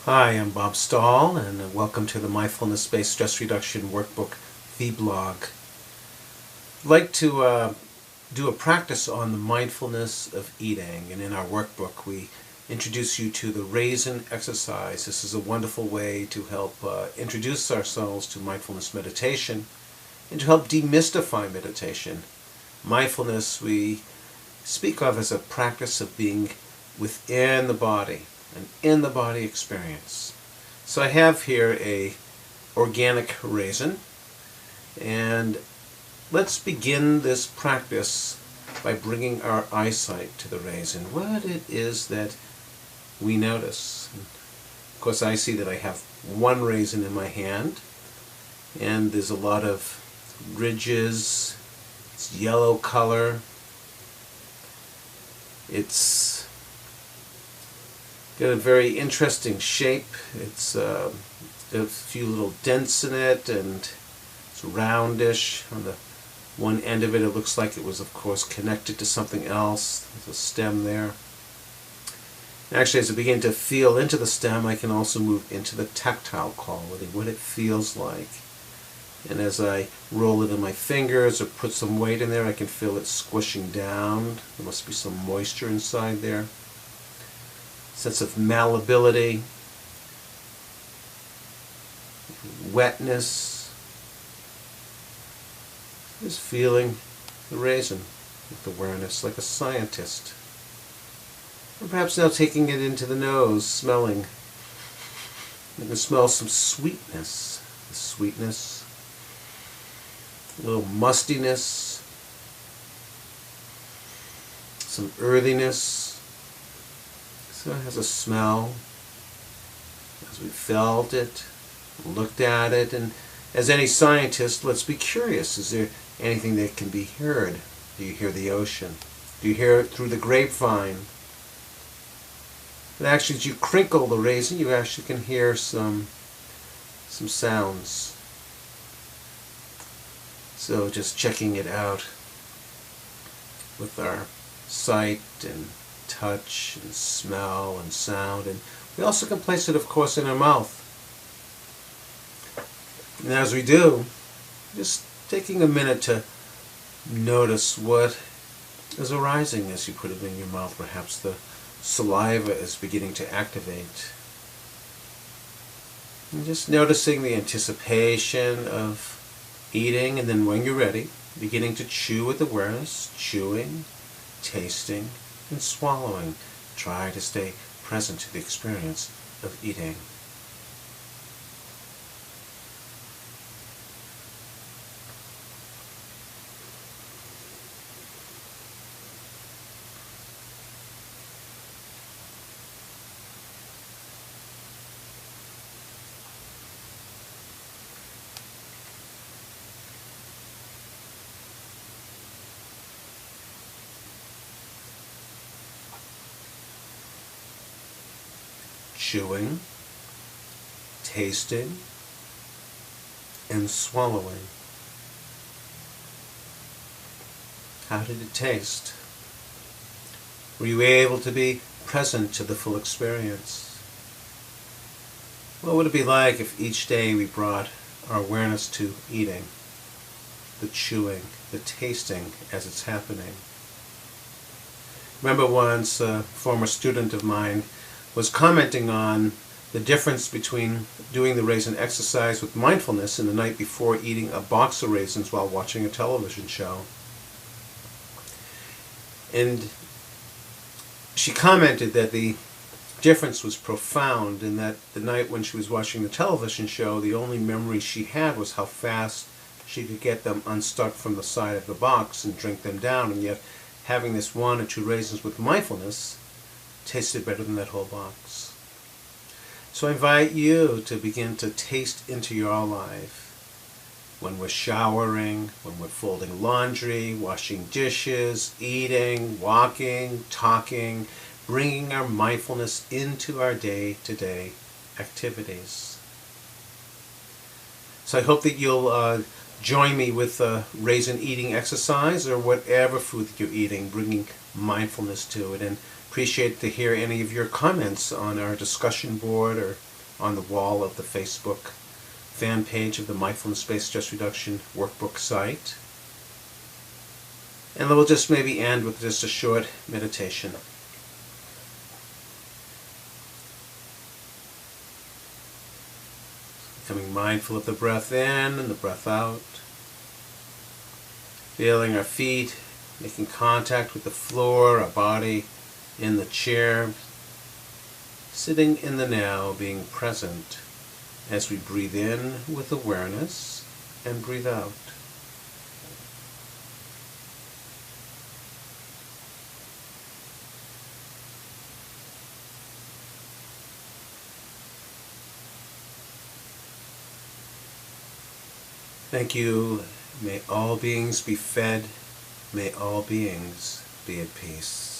Hi, I'm Bob Stahl, and welcome to the Mindfulness-Based Stress Reduction Workbook vblog. I'd like to do a practice on the mindfulness of eating, and in our workbook we introduce you to the raisin exercise. This is a wonderful way to help introduce ourselves to mindfulness meditation and to help demystify meditation. Mindfulness we speak of as a practice of being within the body, an in-the-body experience. So I have here a organic raisin, and let's begin this practice by bringing our eyesight to the raisin. What it is that we notice. Of course, I see that I have one raisin in my hand, and there's a lot of ridges. It's yellow color. It's got a very interesting shape. It's got a few little dents in it, and it's roundish. On the one end of it, it looks like it was, of course, connected to something else. There's a stem there. Actually, as I begin to feel into the stem, I can also move into the tactile quality, what it feels like. And as I roll it in my fingers or put some weight in there, I can feel it squishing down. There must be some moisture inside there. Sense of malleability, wetness. Just feeling the raisin with awareness like a scientist. Or perhaps now taking it into the nose, smelling. You can smell some sweetness. The sweetness, a little mustiness, some earthiness. So it has a smell. As we felt it, looked at it, and as any scientist, let's be curious. Is there anything that can be heard? Do you hear the ocean? Do you hear it through the grapevine? And actually, as you crinkle the raisin, you actually can hear some sounds. So just checking it out with our sight and touch and smell and sound, and we also can place it, of course, in our mouth. And as we do, just taking a minute to notice what is arising as you put it in your mouth. Perhaps the saliva is beginning to activate. And just noticing the anticipation of eating, and then when you're ready, beginning to chew with awareness, chewing, tasting, and swallowing. Try to stay present to the experience of eating. Chewing, tasting, and swallowing. How did it taste? Were you able to be present to the full experience? What would it be like if each day we brought our awareness to eating, the chewing, the tasting as it's happening? Remember once a former student of mine was commenting on the difference between doing the raisin exercise with mindfulness and the night before eating a box of raisins while watching a television show. And she commented that the difference was profound, in that the night when she was watching the television show, the only memory she had was how fast she could get them unstuck from the side of the box and drink them down, and yet having this one or two raisins with mindfulness tasted better than that whole box. So I invite you to begin to taste into your life. When we're showering, when we're folding laundry, washing dishes, eating, walking, talking, bringing our mindfulness into our day-to-day activities. So I hope that you'll join me with a raisin eating exercise, or whatever food that you're eating, bringing mindfulness to it. And appreciate to hear any of your comments on our discussion board, or on the wall of the Facebook fan page of the Mindfulness-Based Stress Reduction Workbook site. And then we'll just maybe end with just a short meditation. Becoming mindful of the breath in and the breath out. Feeling our feet, making contact with the floor, our body in the chair. Sitting in the now, being present as we breathe in with awareness and breathe out. Thank you. May all beings be fed. May all beings be at peace.